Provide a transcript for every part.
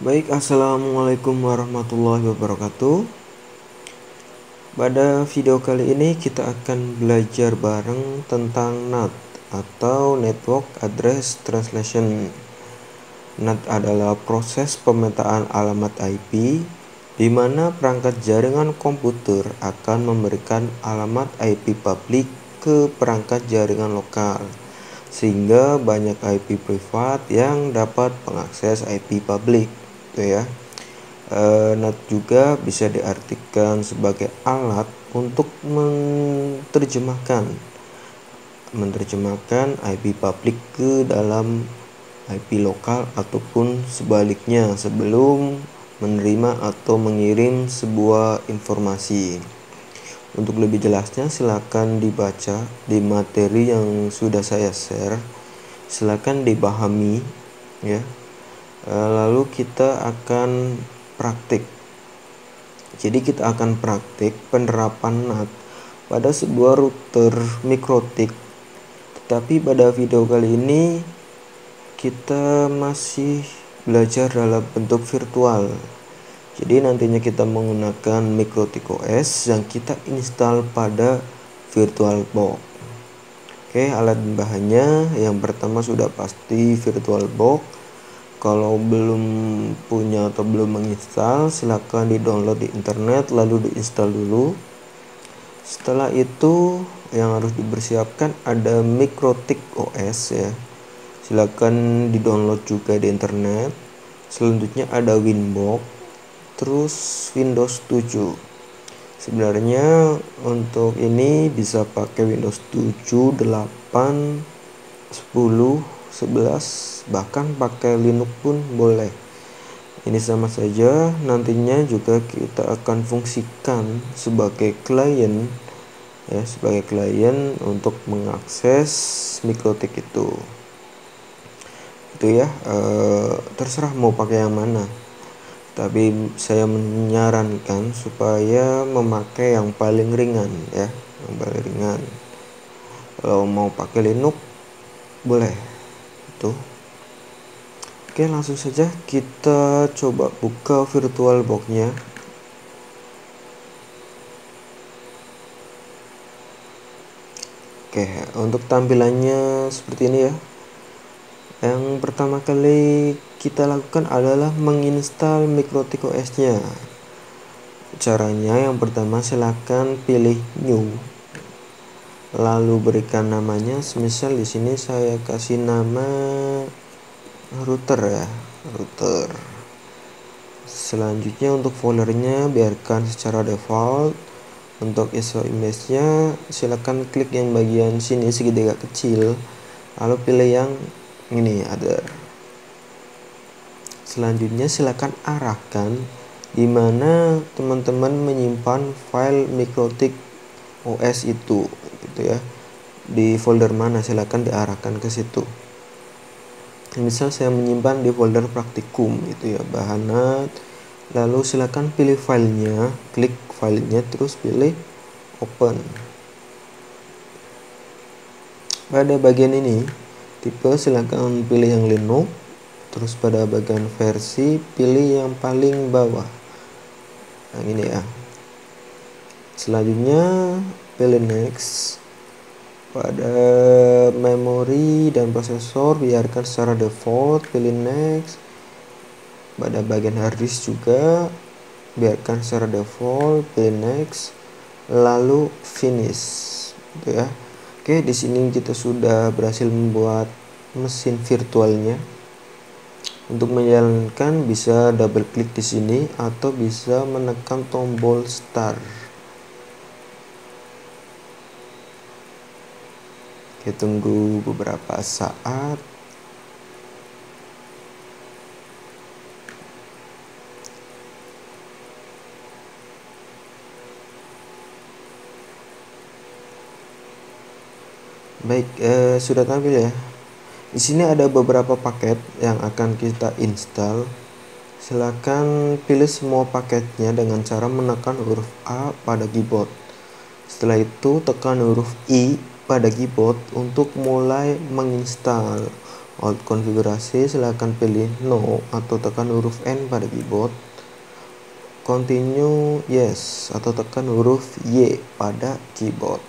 Baik, assalamualaikum warahmatullahi wabarakatuh. Pada video kali ini kita akan belajar bareng tentang NAT atau Network Address Translation. NAT adalah proses pemetaan alamat IP di mana perangkat jaringan komputer akan memberikan alamat IP publik ke perangkat jaringan lokal, sehingga banyak IP privat yang dapat mengakses IP publik, gitu ya. NAT juga bisa diartikan sebagai alat untuk menerjemahkan IP publik ke dalam IP lokal ataupun sebaliknya sebelum menerima atau mengirim sebuah informasi. Untuk lebih jelasnya silakan dibaca di materi yang sudah saya share. Silakan dipahami ya. Lalu kita akan praktik. Jadi kita akan praktik penerapan NAT pada sebuah router mikrotik. Tetapi pada video kali ini kita masih belajar dalam bentuk virtual. Jadi nantinya kita menggunakan mikrotik OS yang kita install pada VirtualBox. Oke, alat bahannya yang pertama sudah pasti VirtualBox. Kalau belum punya atau belum menginstal, silahkan di-download di internet lalu diinstal dulu. Setelah itu yang harus dipersiapkan ada mikrotik OS ya. Silahkan di-download juga di internet. Selanjutnya ada Winbox, terus Windows 7. Sebenarnya untuk ini bisa pakai Windows 7, 8, 10, 11, bahkan pakai Linux pun boleh. Ini sama saja, nantinya juga kita akan fungsikan sebagai klien ya, sebagai klien untuk mengakses mikrotik itu ya. Terserah mau pakai yang mana, tapi saya menyarankan supaya memakai yang paling ringan ya, yang paling ringan. Kalau mau pakai Linux boleh itu. Oke, langsung saja kita coba buka VirtualBox-nya. Oke, untuk tampilannya seperti ini ya. Yang pertama kali kita lakukan adalah menginstal mikrotik OS-nya. Caranya yang pertama silakan pilih new, lalu berikan namanya. Semisal di sini saya kasih nama router ya, router. Selanjutnya untuk foldernya biarkan secara default. Untuk ISO image-nya silakan klik yang bagian sini segitiga kecil, lalu pilih yang ini other. Selanjutnya silakan arahkan di mana teman-teman menyimpan file mikrotik OS itu gitu ya. Di folder mana silakan diarahkan ke situ. Misal saya menyimpan di folder praktikum gitu ya, bahanat. Lalu silakan pilih filenya, klik filenya, terus pilih open. Pada bagian ini tipe silakan pilih yang Linux, terus pada bagian versi pilih yang paling bawah, yang ini ya. Selanjutnya pilih next. Pada memori dan prosesor biarkan secara default, pilih next. Pada bagian harddisk juga biarkan secara default, pilih next, lalu finish gitu ya. Oke, di sini kita sudah berhasil membuat mesin virtualnya. Untuk menjalankan bisa double klik di sini atau bisa menekan tombol start. Kita tunggu beberapa saat. Baik, sudah tampil ya. Di sini ada beberapa paket yang akan kita install. Silakan pilih semua paketnya dengan cara menekan huruf A pada keyboard. Setelah itu tekan huruf I pada keyboard untuk mulai menginstal. Alt konfigurasi, silakan pilih no atau tekan huruf N pada keyboard. Continue yes atau tekan huruf Y pada keyboard.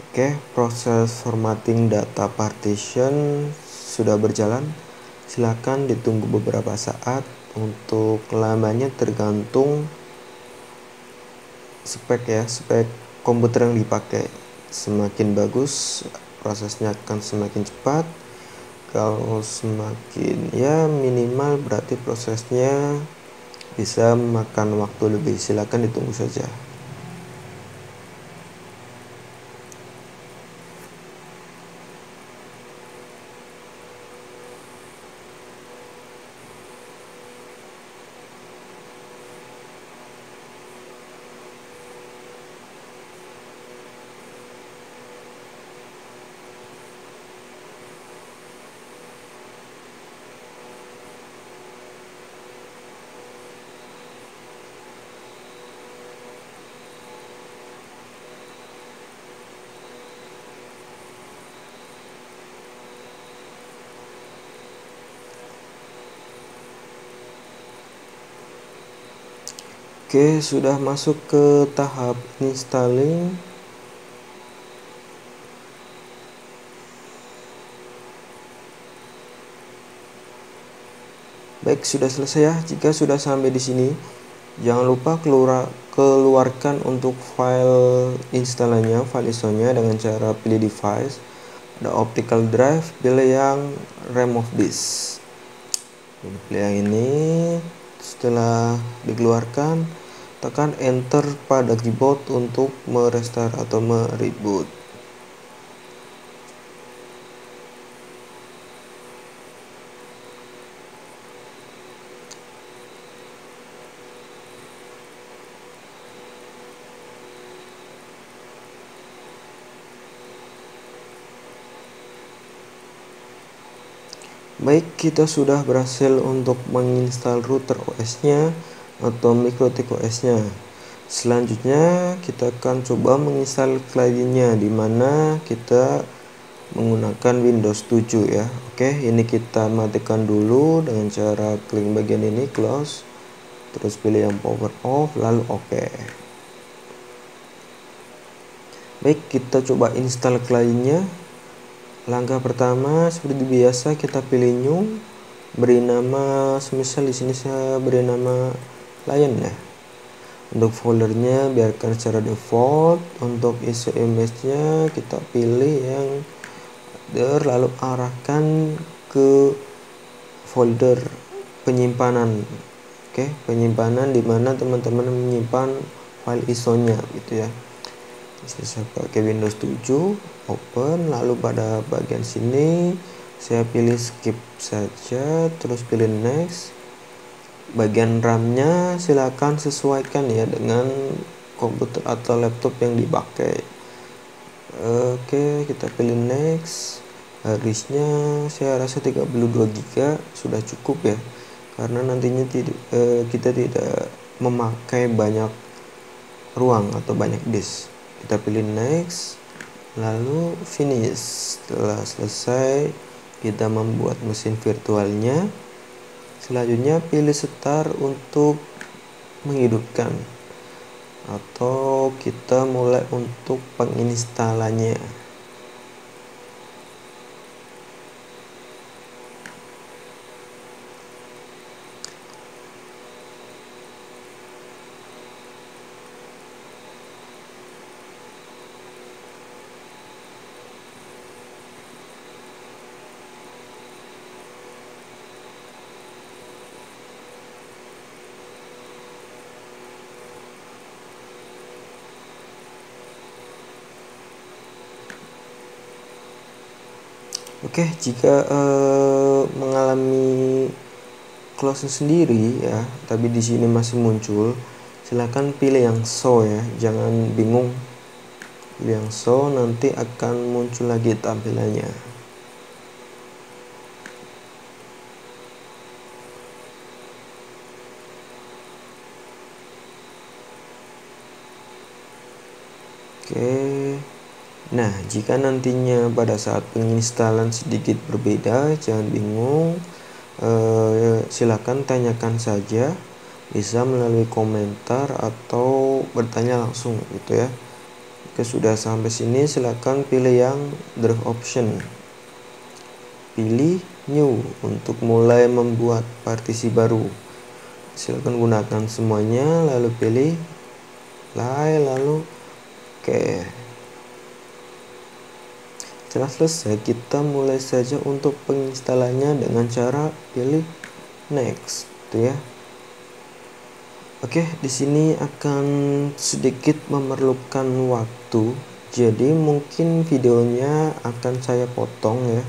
Oke, proses formatting data partition sudah berjalan. Silakan ditunggu beberapa saat. Untuk lamanya tergantung spek komputer yang dipakai. Semakin bagus prosesnya akan semakin cepat. Kalau semakin minimal berarti prosesnya bisa memakan waktu lebih. Silakan ditunggu saja. Oke, sudah masuk ke tahap installing. Baik, sudah selesai ya. Jika sudah sampai di sini, jangan lupa keluarkan untuk file installannya, file ISO-nya dengan cara pilih device, ada optical drive, pilih yang remove disk. Pilih yang ini. Setelah dikeluarkan, tekan enter pada keyboard untuk merestart atau mereboot. Baik, kita sudah berhasil untuk menginstal router OS-nya atau MikroTik OS-nya. Selanjutnya kita akan coba menginstal kliennya, dimana kita menggunakan Windows 7 ya. Oke, ini kita matikan dulu dengan cara klik bagian ini, close, terus pilih yang power off, lalu oke. Baik, kita coba install kliennya. Langkah pertama seperti biasa kita pilih new, beri nama, semisal di sini saya beri nama client ya. Untuk foldernya biarkan secara default. Untuk ISO image-nya kita pilih yang lalu arahkan ke folder penyimpanan. Oke, penyimpanan dimana teman-teman menyimpan file ISO-nya gitu ya. Saya pakai Windows 7, open, lalu pada bagian sini saya pilih skip saja, terus pilih next. Bagian RAM-nya silakan sesuaikan ya dengan komputer atau laptop yang dipakai. Oke, kita pilih next. Harddisknya saya rasa 32 GB sudah cukup ya, karena nantinya kita tidak memakai banyak ruang atau banyak disk. Kita pilih next, lalu finish. Setelah selesai kita membuat mesin virtualnya. Selanjutnya pilih start untuk menghidupkan, atau kita mulai untuk penginstalannya. Oke, jika mengalami closing sendiri ya, tapi di sini masih muncul, silahkan pilih yang show ya, jangan bingung. Pilih yang show, nanti akan muncul lagi tampilannya. Oke, Nah, jika nantinya pada saat penginstalan sedikit berbeda, jangan bingung. Silakan tanyakan saja, bisa melalui komentar atau bertanya langsung gitu ya. Jika sudah sampai sini, silakan pilih yang draft option. Pilih new untuk mulai membuat partisi baru. Silakan gunakan semuanya, lalu pilih play, lalu oke. Setelah selesai, kita mulai saja untuk penginstalannya dengan cara pilih next, gitu ya. Oke, di sini akan sedikit memerlukan waktu, jadi mungkin videonya akan saya potong ya,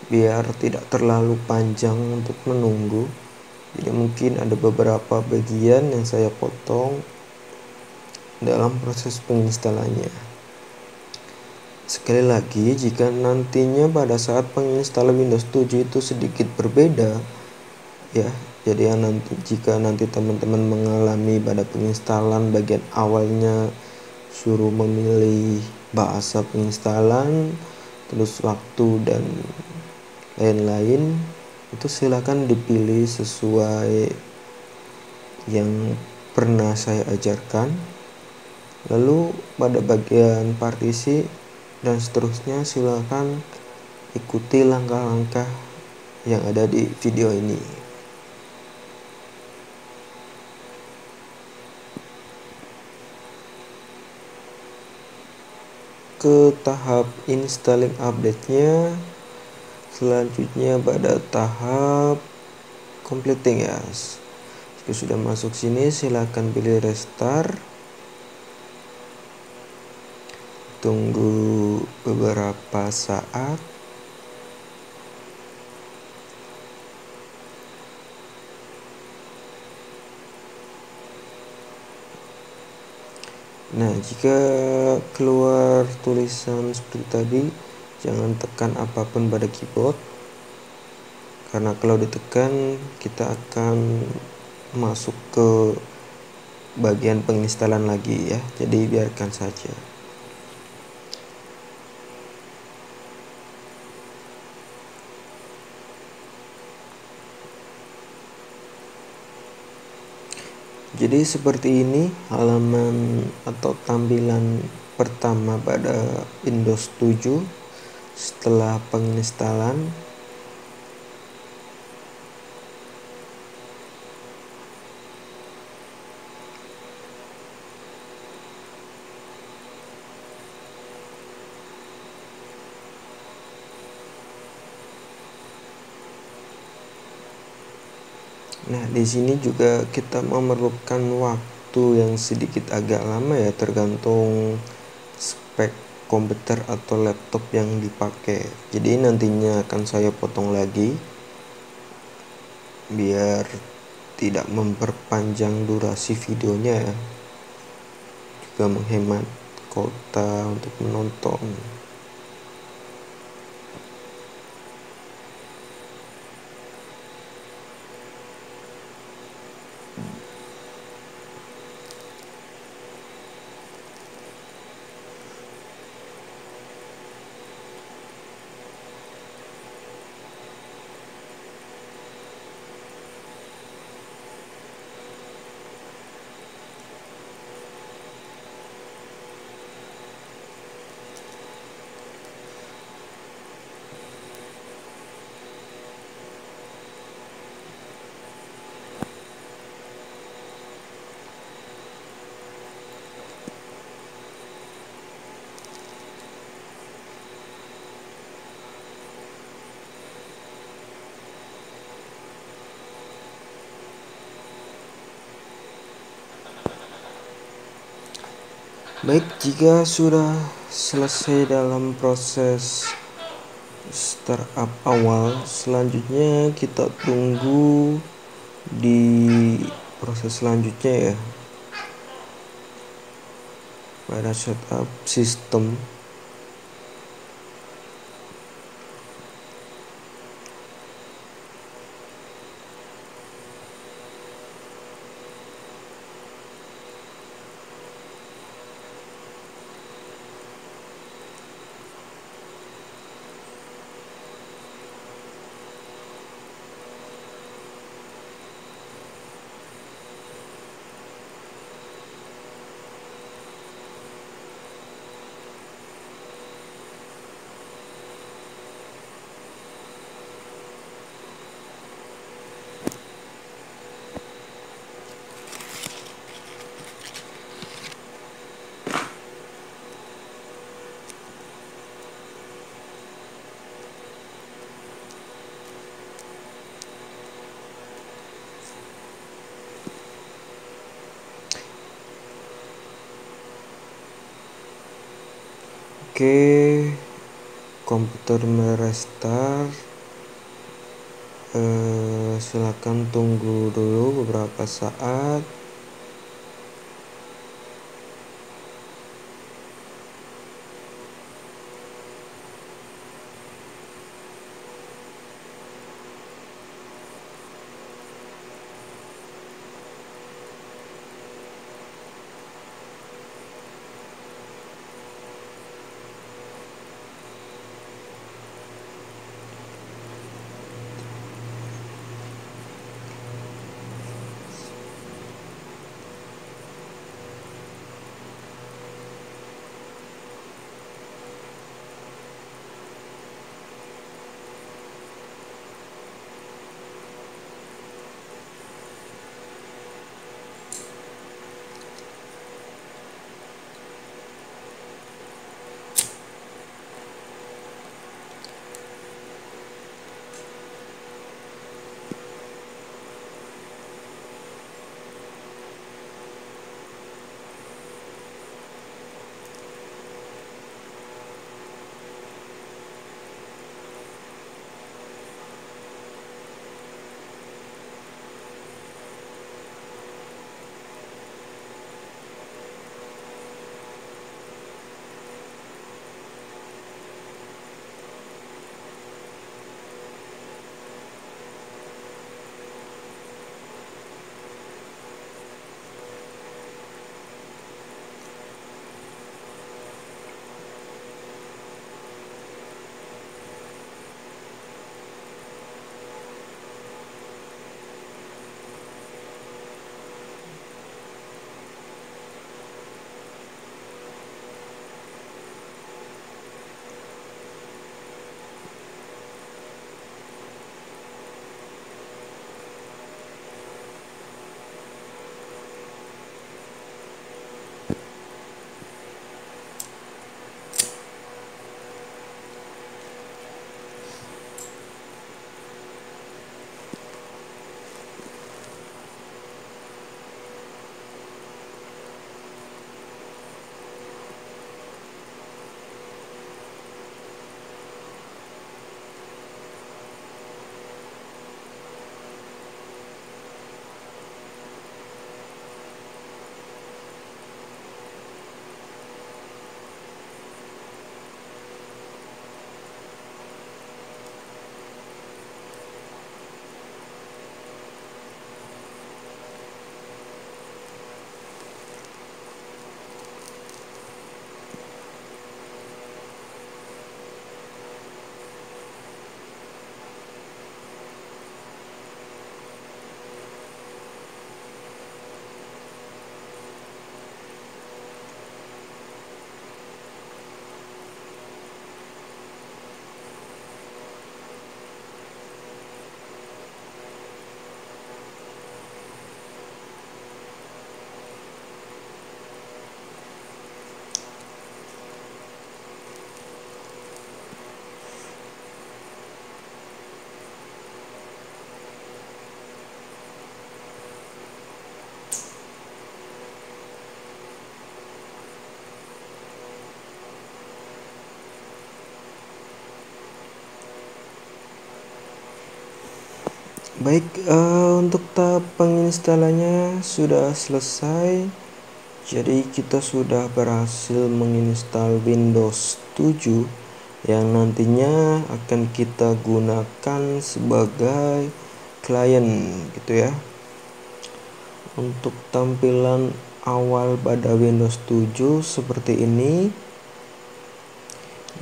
biar tidak terlalu panjang untuk menunggu. Jadi mungkin ada beberapa bagian yang saya potong dalam proses penginstalannya. Sekali lagi, jika nantinya pada saat penginstalan Windows 7 itu sedikit berbeda ya, jadi jika nanti teman-teman mengalami pada penginstalan bagian awalnya suruh memilih bahasa penginstalan, terus waktu dan lain-lain, itu silakan dipilih sesuai yang pernah saya ajarkan. Lalu pada bagian partisi dan seterusnya, silakan ikuti langkah-langkah yang ada di video ini. Ke tahap installing update-nya, selanjutnya pada tahap completing ya. Jika sudah masuk sini, silakan pilih restart. Tunggu beberapa saat. Nah, jika keluar tulisan seperti tadi, jangan tekan apapun pada keyboard, karena kalau ditekan kita akan masuk ke bagian penginstalan lagi ya, jadi biarkan saja. Jadi seperti ini halaman atau tampilan pertama pada Windows 7 setelah penginstalan. Nah, di sini juga kita memerlukan waktu yang sedikit agak lama ya, tergantung spek komputer atau laptop yang dipakai. Jadi nantinya akan saya potong lagi biar tidak memperpanjang durasi videonya ya, juga menghemat kuota untuk menonton. Baik, jika sudah selesai dalam proses startup awal, selanjutnya kita tunggu di proses selanjutnya ya, pada setup sistem. Oke, komputer merestart. Silakan tunggu dulu beberapa saat. Baik, untuk tahap penginstalannya sudah selesai. Jadi kita sudah berhasil menginstal Windows 7 yang nantinya akan kita gunakan sebagai klien gitu ya. Untuk tampilan awal pada Windows 7 seperti ini.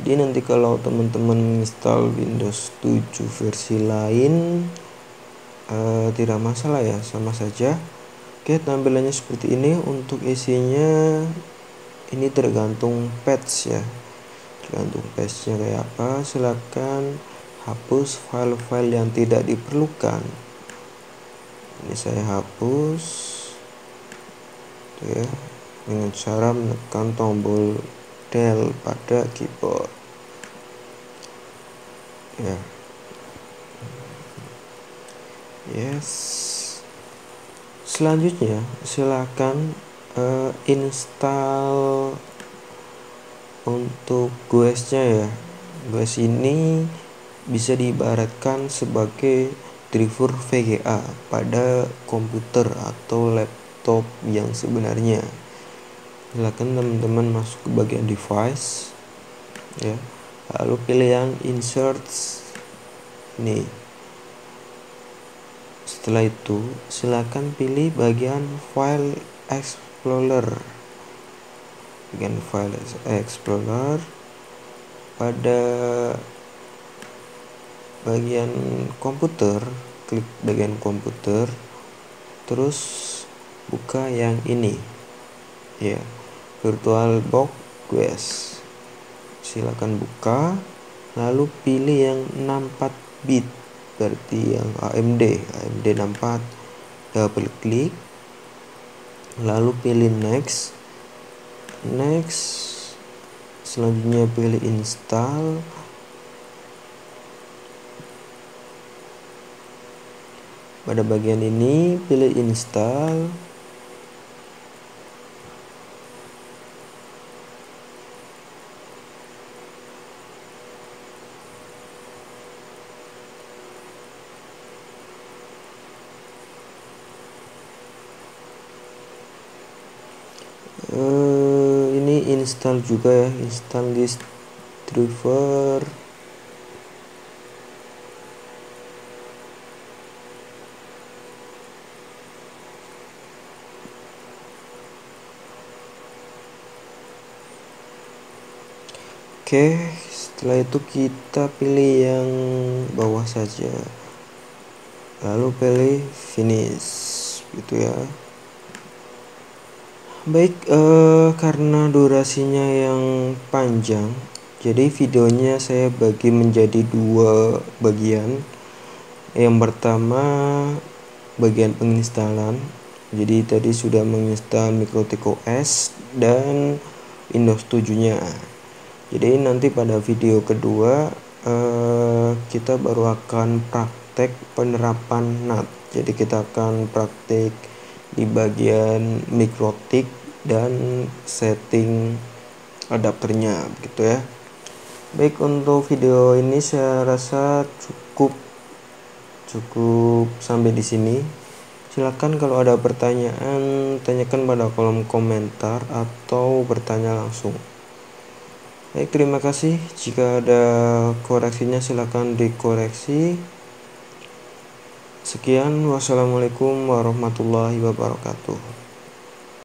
Jadi nanti kalau teman-teman install Windows 7 versi lain tidak masalah ya, sama saja. Oke, tampilannya seperti ini. Untuk isinya ini tergantung patch ya, tergantung patchnya kayak apa. Silakan hapus file-file yang tidak diperlukan. Ini saya hapus tuh ya, dengan cara menekan tombol Del pada keyboard ya. Yes, selanjutnya silakan install Untuk GUIS-nya ya, GUIS ini bisa diibaratkan sebagai driver VGA pada komputer atau laptop yang sebenarnya. Silakan teman-teman masuk ke bagian device ya, lalu pilih yang insert nih. Setelah itu silakan pilih bagian file explorer. Bagian file explorer, pada bagian komputer klik bagian komputer, terus buka yang ini ya, VirtualBox GUIS. Silakan buka, lalu pilih yang 64 bit, berarti yang AMD 64, double klik, lalu pilih next. Selanjutnya pilih install. Pada bagian ini pilih install. Ini install juga ya, install disk driver. Oke, setelah itu kita pilih yang bawah saja, lalu pilih finish gitu ya. Baik, karena durasinya yang panjang, jadi videonya saya bagi menjadi 2 bagian. Yang pertama bagian penginstalan. Jadi tadi sudah menginstal Mikrotik OS dan Windows 7-nya. Jadi nanti pada video kedua kita baru akan praktek penerapan NAT. Jadi kita akan praktek di bagian Mikrotik dan setting adapternya gitu ya. Baik, untuk video ini saya rasa cukup sampai di sini. Silakan kalau ada pertanyaan tanyakan pada kolom komentar atau bertanya langsung. Baik, terima kasih. Jika ada koreksinya silakan dikoreksi. Sekian, wassalamualaikum warahmatullahi wabarakatuh.